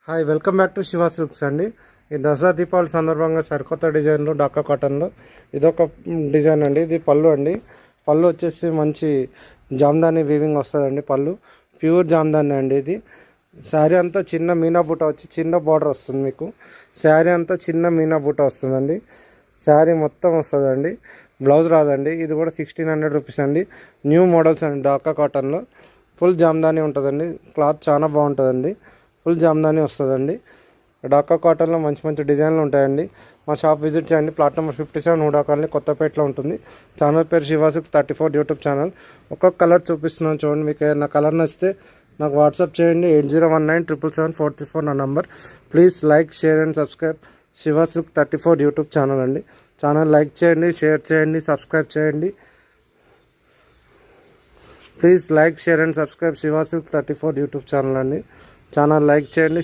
Hi, welcome back to Shiva silks అండి. ఈ దసరా దీపావళి సందర్భంగా సరికొత్త డిజైన్లో డాకా కాటన్లో ఇదొక డిజైన్ అండి. ఇది పళ్ళు అండి. పళ్ళు వచ్చేసి మంచి జామ్దాని వీవింగ్ వస్తుందండి. పళ్ళు ప్యూర్ జామ్దాని అండి. ఇది శారీ అంతా చిన్న మీనా బూట వచ్చి చిన్న బార్డర్ వస్తుంది. మీకు శారీ అంతా చిన్న మీనా బూట వస్తుందండి. శారీ మొత్తం వస్తుందండి. బ్లౌజ్ రాదండి. ఇది కూడా 1600 రూపీస్ అండి. న్యూ మోడల్స్ అండి. డాకా కాటన్లో ఫుల్ జామ్దాని ఉంటుందండి. క్లాత్ చాలా బాగుంటుందండి. ఫుల్ జామ్దాని వస్తుందండి. డాకా కాటన్లో మంచి మంచి డిజైన్లు ఉంటాయండి. మా షాప్ విజిట్ చేయండి. ప్లాట్ నెంబర్ 57 హుడా కాలనీ, కొత్తపేటలో ఉంటుంది. ఛానల్ పేరు శివాసిక్ 34 యూట్యూబ్ ఛానల్. ఒక్కొక్క కలర్ చూపిస్తున్నాను చూడండి. మీకు ఏదైనా కలర్ నచ్చితే నాకు వాట్సాప్ చేయండి. 8019777434 నా నంబర్. Please like, share and subscribe శివాసిక్ 34 యూట్యూబ్ ఛానల్ అండి. ఛానల్ లైక్ చేయండి, షేర్ చేయండి, సబ్స్క్రైబ్ చేయండి. Please like, share and subscribe శివాసిక్ 34 యూట్యూబ్ ఛానల్ అండి. ఛానల్ లైక్ చేయండి.